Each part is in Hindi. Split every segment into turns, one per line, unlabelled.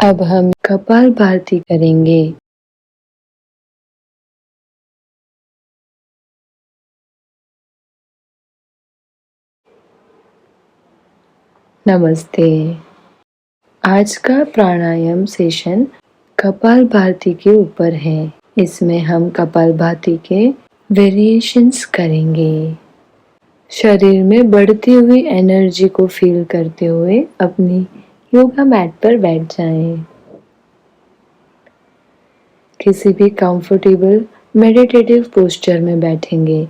अब हम कपालभाति करेंगे। नमस्ते। आज का प्राणायाम सेशन कपालभाति के ऊपर है। इसमें हम कपालभाति के वेरिएशंस करेंगे। शरीर में बढ़ती हुई एनर्जी को फील करते हुए अपनी योगा मैट पर बैठ जाएं। किसी भी कंफर्टेबल मेडिटेटिव पोस्चर में बैठेंगे।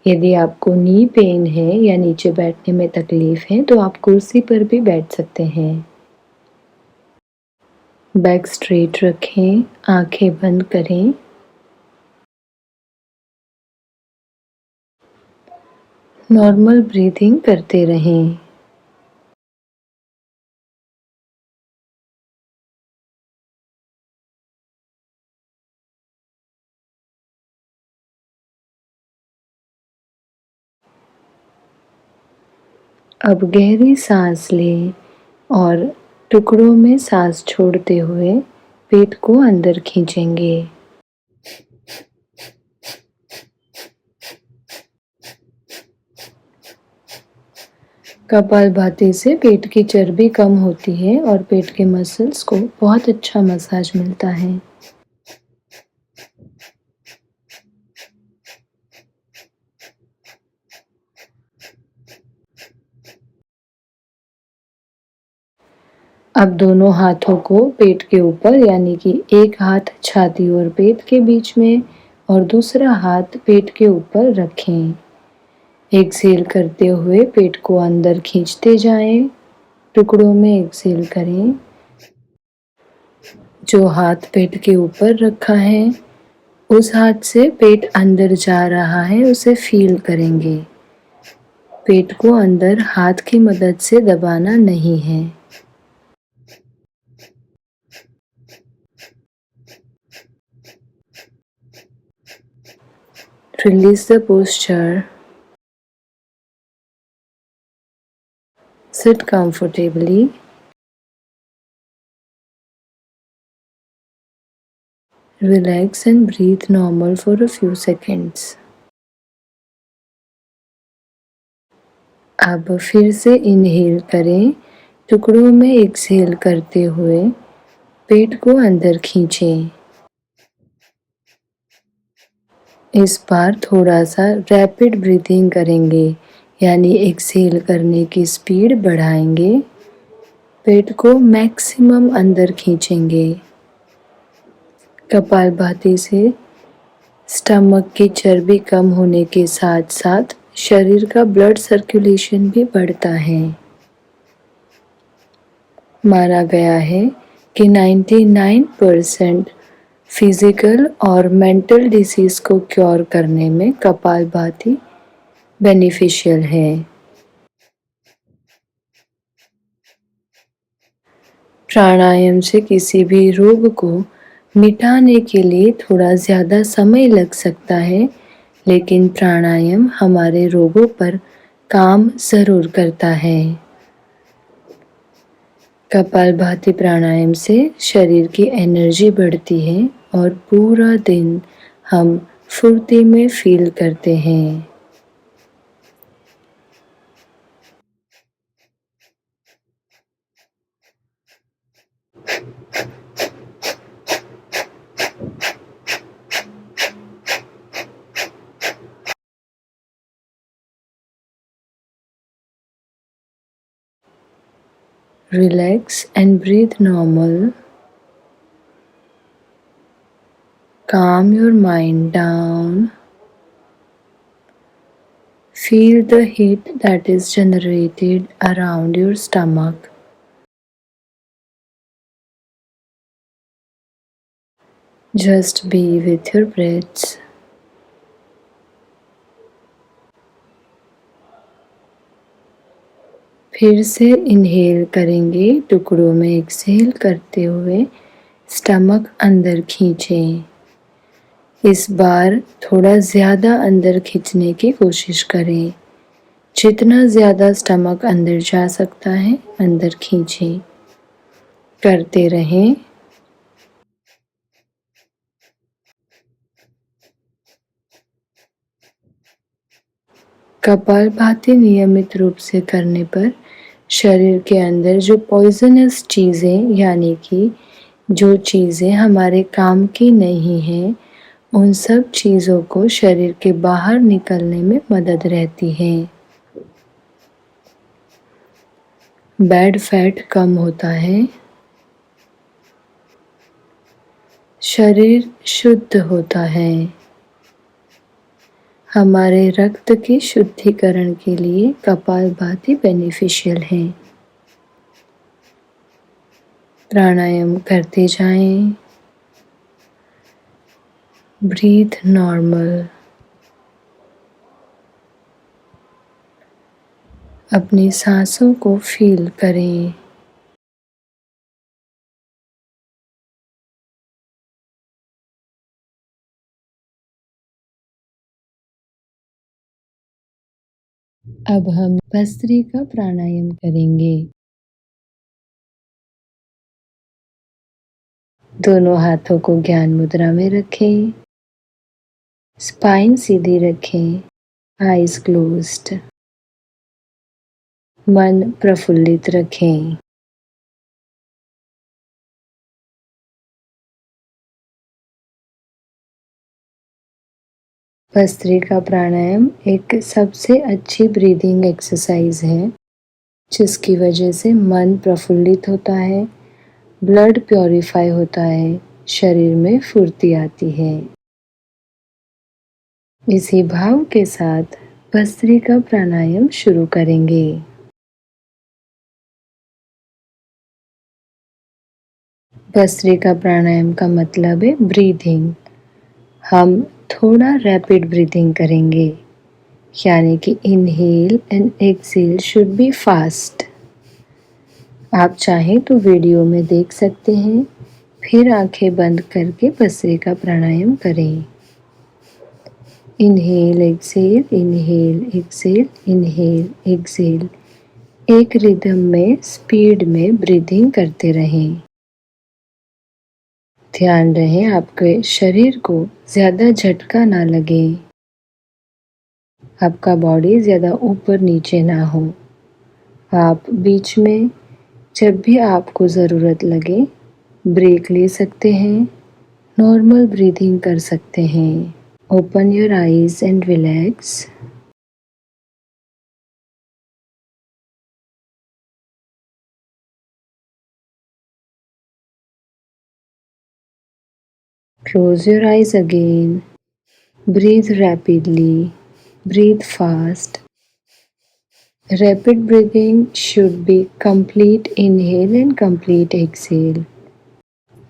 यदि आपको नी पेन है या नीचे बैठने में तकलीफ है तो आप कुर्सी पर भी बैठ सकते हैं। बैक स्ट्रेट रखें, आंखें बंद करें। नॉर्मल ब्रीथिंग करते रहें। अब गहरी सांस लें और टुकड़ों में सांस छोड़ते हुए पेट को अंदर खींचेंगे। कपालभाति से पेट की चर्बी कम होती है और पेट के मसल्स को बहुत अच्छा मसाज मिलता है। अब दोनों हाथों को पेट के ऊपर यानी कि एक हाथ छाती और पेट के बीच में और दूसरा हाथ पेट के ऊपर रखें। एक्सहेल करते हुए पेट को अंदर खींचते जाएं। टुकड़ों में एक्सहेल करें। जो हाथ पेट के ऊपर रखा है उस हाथ से पेट अंदर जा रहा है उसे फील करेंगे। पेट को अंदर हाथ की मदद से दबाना नहीं है। Release the posture. Sit comfortably. Relax and breathe normal for a few seconds. अब फिर से इनहेल करें, टुकड़ों में एक्सहेल करते हुए पेट को अंदर खींचें। इस बार थोड़ा सा रैपिड ब्रीथिंग करेंगे यानी एक्सहेल करने की स्पीड बढ़ाएंगे। पेट को मैक्सिमम अंदर खींचेंगे। कपालभाति से स्टमक की चर्बी कम होने के साथ साथ शरीर का ब्लड सर्कुलेशन भी बढ़ता है। माना गया है कि 99% फिजिकल और मेंटल डिसीज को क्योर करने में कपालभाति बेनिफिशियल है। प्राणायाम से किसी भी रोग को मिटाने के लिए थोड़ा ज़्यादा समय लग सकता है, लेकिन प्राणायाम हमारे रोगों पर काम ज़रूर करता है। कपालभाति प्राणायाम से शरीर की एनर्जी बढ़ती है और पूरा दिन हम फुर्ती में फील करते हैं। Relax and breathe normal. Calm your mind down. Feel the heat that is generated around your stomach. Just be with your breaths. फिर से इनहेल करेंगे, टुकड़ों में एक्सहेल करते हुए स्टमक अंदर खींचें। इस बार थोड़ा ज़्यादा अंदर खींचने की कोशिश करें। जितना ज़्यादा स्टमक अंदर जा सकता है अंदर खींचें। करते रहें। कपालभाति नियमित रूप से करने पर शरीर के अंदर जो पॉइजनस चीज़ें यानी कि जो चीज़ें हमारे काम की नहीं हैं, उन सब चीज़ों को शरीर के बाहर निकलने में मदद रहती है। बैड फैट कम होता है, शरीर शुद्ध होता है। हमारे रक्त के शुद्धिकरण के लिए कपालभाति बेनिफिशियल है। प्राणायाम करते जाएं। Breathe normal. अपनी सांसों को फील करें। अब हम भस्त्रिका प्राणायाम करेंगे। दोनों हाथों को ज्ञान मुद्रा में रखें, स्पाइन सीधी रखें, आईज क्लोज्ड। मन प्रफुल्लित रखें। भस्त्रिका प्राणायाम एक सबसे अच्छी ब्रीदिंग एक्सरसाइज है, जिसकी वजह से मन प्रफुल्लित होता है, ब्लड प्योरीफाई होता है, शरीर में फुर्ती आती है। इसी भाव के साथ भस्त्रिका प्राणायाम शुरू करेंगे। भस्त्रिका प्राणायाम का मतलब है ब्रीदिंग। हम थोड़ा रैपिड ब्रीदिंग करेंगे, यानी कि inhale and exhale should be fast. आप चाहें तो वीडियो में देख सकते हैं, फिर आंखें बंद करके भस्त्रिका प्राणायाम करें। Inhale exhale, inhale exhale, inhale exhale. एक रिदम में स्पीड में ब्रीदिंग करते रहें। ध्यान रहे आपके शरीर को ज़्यादा झटका ना लगे, आपका बॉडी ज़्यादा ऊपर नीचे ना हो। आप बीच में जब भी आपको ज़रूरत लगे ब्रेक ले सकते हैं, नॉर्मल ब्रीदिंग कर सकते हैं। Open your eyes and relax. Close your eyes again. Breathe rapidly. Breathe fast. Rapid breathing should be complete inhale and complete exhale.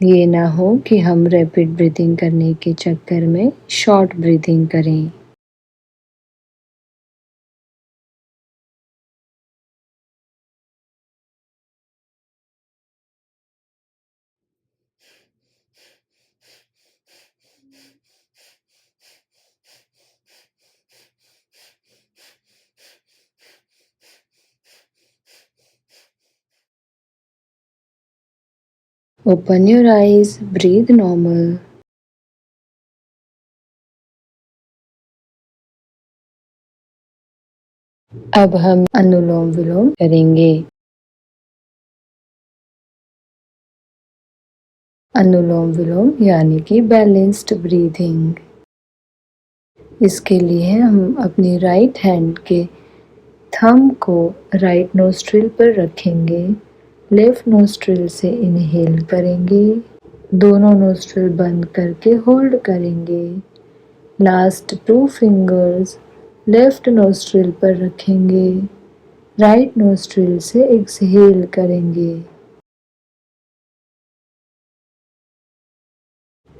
ये ना हो कि हम रैपिड ब्रीदिंग करने के चक्कर में शॉर्ट ब्रीदिंग करें। Open your eyes, breathe normal. अब हम अनुलोम विलोम करेंगे। अनुलोम विलोम यानी कि बैलेंस्ड ब्रीदिंग। इसके लिए हम अपनी राइट हैंड के थंब को राइट नोस्ट्रिल पर रखेंगे, लेफ्ट नोस्ट्रिल से इनहेल करेंगे, दोनों नोस्ट्रिल बंद करके होल्ड करेंगे। लास्ट 2 फिंगर्स लेफ्ट नोस्ट्रिल पर रखेंगे, राइट नोस्ट्रिल से एक्सहेल करेंगे।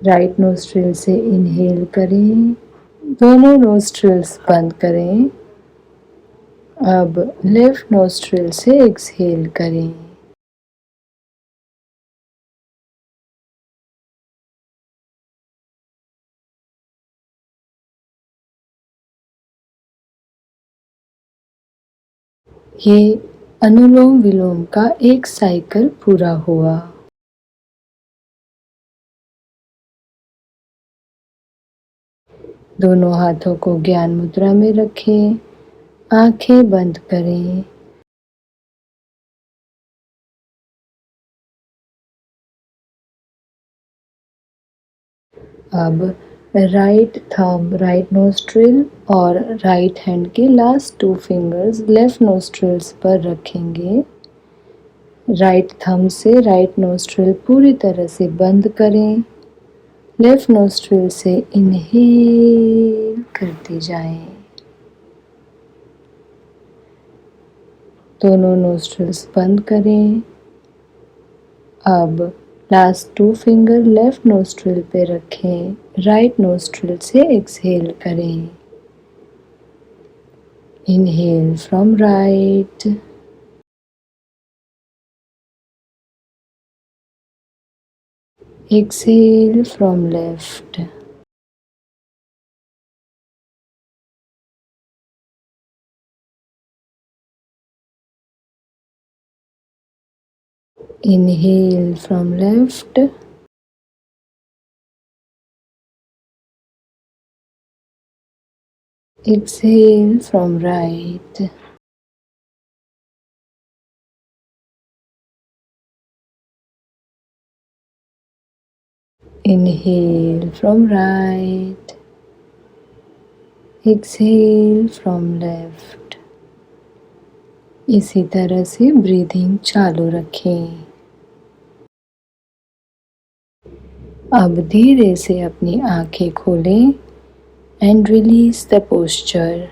राइट नोस्ट्रिल से इनहेल करें, दोनों नोस्ट्रिल्स बंद करें। अब लेफ्ट नोस्ट्रिल से एक्सहेल करें। ये अनुलोम विलोम का एक साइकिल पूरा हुआ। दोनों हाथों को ज्ञान मुद्रा में रखें, आंखें बंद करें। अब राइट थंब राइट नोस्ट्रिल और राइट हैंड के लास्ट 2 फिंगर्स लेफ्ट नोस्ट्रिल्स पर रखेंगे। राइट थंब से राइट नोस्ट्रिल पूरी तरह से बंद करें। लेफ्ट नोस्ट्रिल से इनहेल करते जाएं। दोनों नोस्ट्रिल्स बंद करें। अब लास्ट 2 फिंगर लेफ्ट नोस्ट्रिल पे रखें, राइट नोस्ट्रिल से एक्सहेल करें। Inhale from right, exhale from left. Inhale from left, exhale from right. Inhale from right, exhale from left. इसी तरह से ब्रीदिंग चालू रखें। अब धीरे से अपनी आंखें खोलें एंड रिलीज द पोस्चर।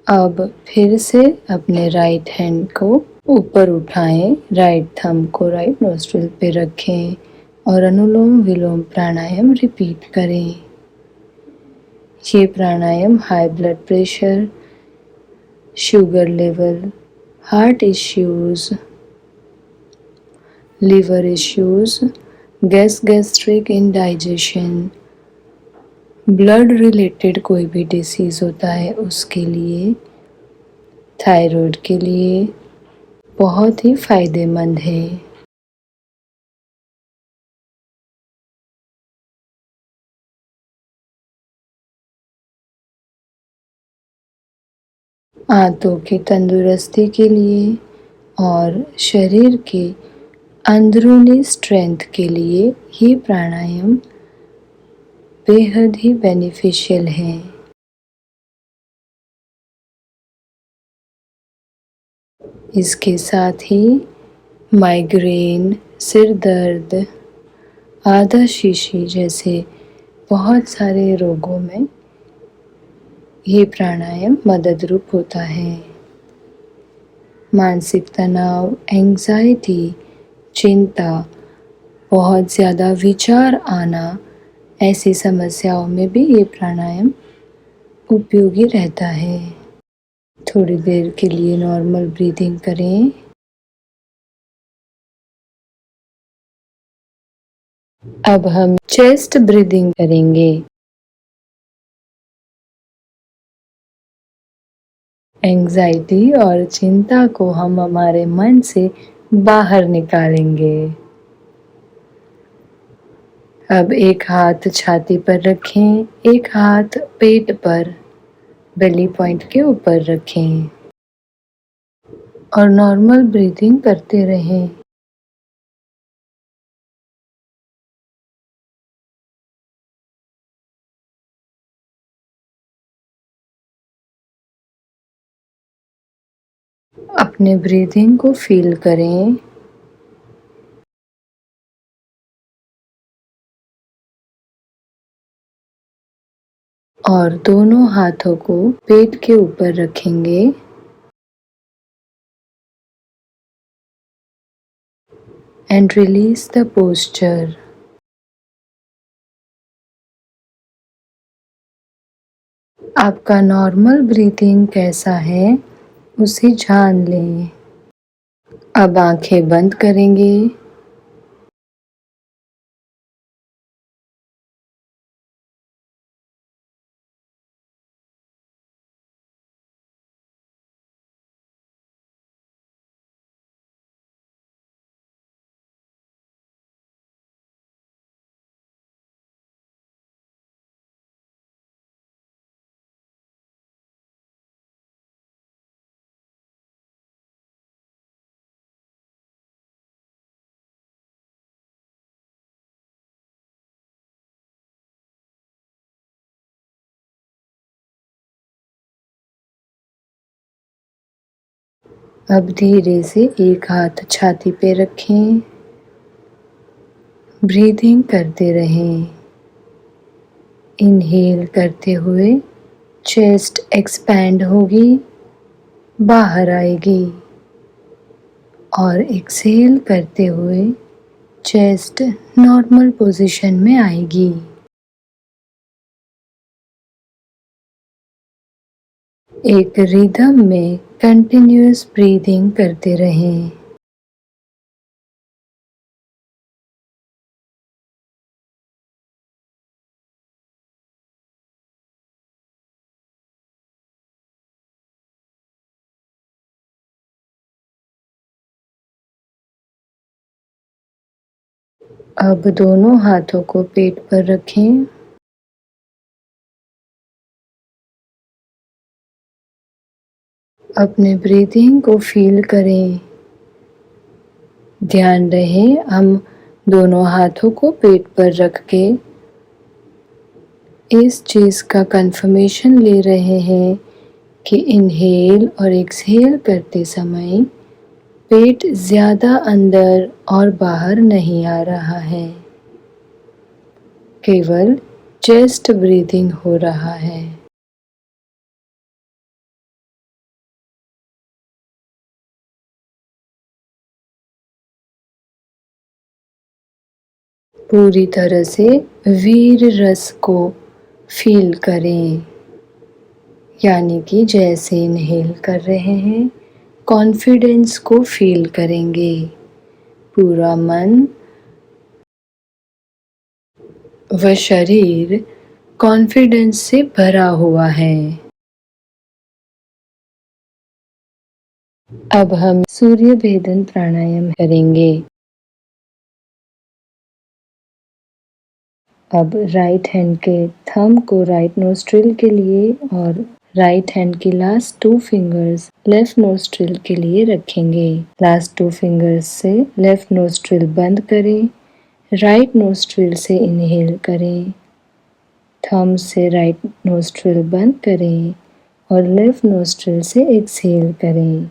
अब फिर से अपने राइट हैंड को ऊपर उठाएं, राइट थंब को राइट नोस्ट्रिल पे रखें और अनुलोम विलोम प्राणायाम रिपीट करें। ये pranayama high blood pressure, sugar level, heart issues, liver issues, gastric indigestion, blood related कोई भी डिसीज होता है उसके लिए, थायराइड के लिए बहुत ही फायदेमंद है। आंतों की तंदुरुस्ती के लिए और शरीर के अंदरूनी स्ट्रेंथ के लिए ये प्राणायाम बेहद ही बेनिफिशियल है। इसके साथ ही माइग्रेन, सिर दर्द, आधा शीशी जैसे बहुत सारे रोगों में ये प्राणायाम मदद रूप होता है। मानसिक तनाव, एंजाइटी, चिंता, बहुत ज़्यादा विचार आना, ऐसी समस्याओं में भी ये प्राणायाम उपयोगी रहता है। थोड़ी देर के लिए नॉर्मल ब्रीदिंग करें। अब हम चेस्ट ब्रीदिंग करेंगे। एंजाइटी और चिंता को हम हमारे मन से बाहर निकालेंगे। अब एक हाथ छाती पर रखें, एक हाथ पेट पर बेली पॉइंट के ऊपर रखें और नॉर्मल ब्रीदिंग करते रहें। अपने ब्रीदिंग को फील करें। और दोनों हाथों को पेट के ऊपर रखेंगे एंड रिलीज द पोस्चर। आपका नॉर्मल ब्रीदिंग कैसा है उसे जान लें। अब आंखें बंद करेंगे। अब धीरे से एक हाथ छाती पे रखें, ब्रीदिंग करते रहें। इनहेल करते हुए चेस्ट एक्सपैंड होगी, बाहर आएगी, और एक्सहेल करते हुए चेस्ट नॉर्मल पोजीशन में आएगी। एक रिदम में कंटिन्यूअस ब्रीदिंग करते रहें। अब दोनों हाथों को पेट पर रखें। अपने ब्रीदिंग को फील करें। ध्यान रहे हम दोनों हाथों को पेट पर रख के इस चीज़ का कंफर्मेशन ले रहे हैं कि इनहेल और एक्सहेल करते समय पेट ज़्यादा अंदर और बाहर नहीं आ रहा है, केवल चेस्ट ब्रीदिंग हो रहा है। पूरी तरह से वीर रस को फील करें, यानी कि जैसे इनहेल कर रहे हैं कॉन्फिडेंस को फील करेंगे। पूरा मन व शरीर कॉन्फिडेंस से भरा हुआ है। अब हम सूर्य भेदन प्राणायाम करेंगे। अब राइट हैंड के थंब को राइट नोस्ट्रिल के लिए और राइट हैंड की लास्ट 2 फिंगर्स लेफ्ट नोस्ट्रिल के लिए रखेंगे। लास्ट 2 फिंगर्स से लेफ्ट नोस्ट्रिल बंद करें, राइट नोस्ट्रिल से इनहेल करें, थंब से राइट नोस्ट्रिल बंद करें और लेफ्ट नोस्ट्रिल से एक्सहेल करें।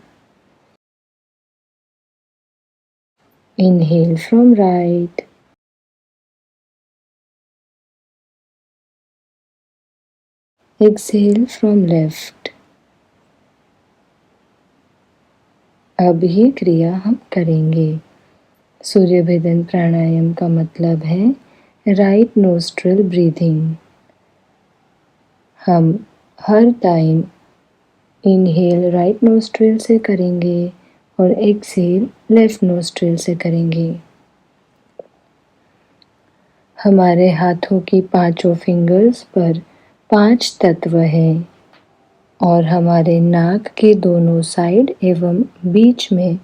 Inhale from right, exhale from left। अब ये क्रिया हम करेंगे। सूर्य भेदन प्राणायाम का मतलब है राइट नोस्ट्रिल ब्रीदिंग। हम हर टाइम इनहेल राइट नोस्ट्रिल से करेंगे और एक्सहेल लेफ्ट नोस्ट्रिल से करेंगे। हमारे हाथों की पांचों फिंगर्स पर 5 तत्व हैं और हमारे नाक के दोनों साइड एवं बीच में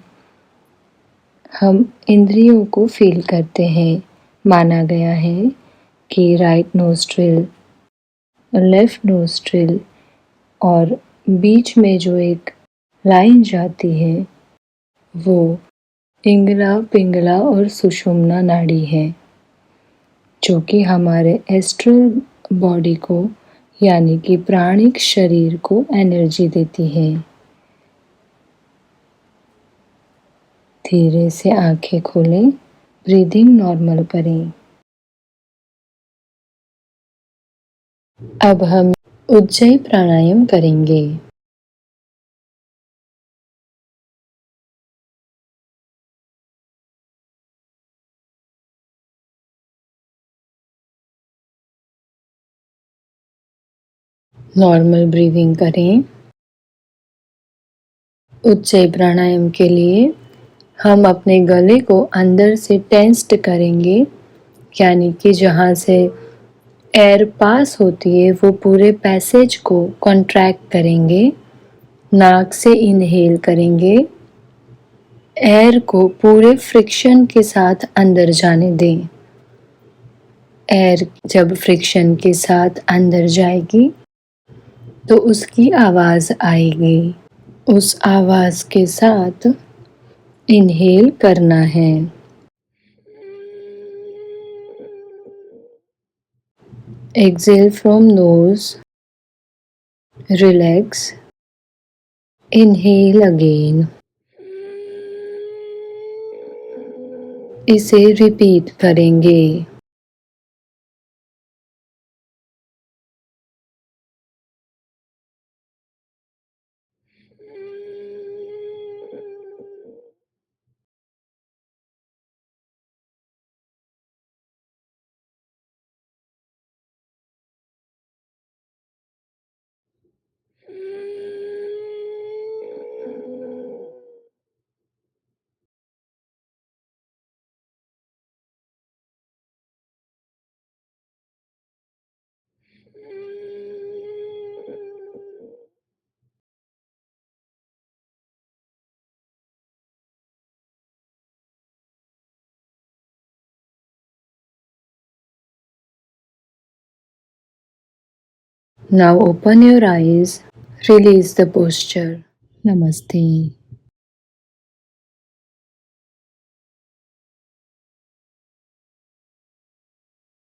हम इंद्रियों को फील करते हैं। माना गया है कि राइट नोस्ट्रिल, लेफ्ट नोस्ट्रिल और बीच में जो एक लाइन जाती है वो इंगला, पिंगला और सुषुम्ना नाड़ी है, जो कि हमारे एस्ट्रल बॉडी को यानी कि प्राणिक शरीर को एनर्जी देती है। धीरे से आंखें खोलें, ब्रीदिंग नॉर्मल करें। अब हम उज्जयी प्राणायाम करेंगे। नॉर्मल ब्रीदिंग करें। उज्जयी प्राणायाम के लिए हम अपने गले को अंदर से टेंस्ड करेंगे, यानी कि जहाँ से एयर पास होती है वो पूरे पैसेज को कॉन्ट्रैक्ट करेंगे। नाक से इनहेल करेंगे, एयर को पूरे फ्रिक्शन के साथ अंदर जाने दें। एयर जब फ्रिक्शन के साथ अंदर जाएगी तो उसकी आवाज़ आएगी। उस आवाज़ के साथ इनहेल करना है। Exhale from nose, relax, inhale again। इसे रिपीट करेंगे। Now open your eyes, release the posture. Namaste.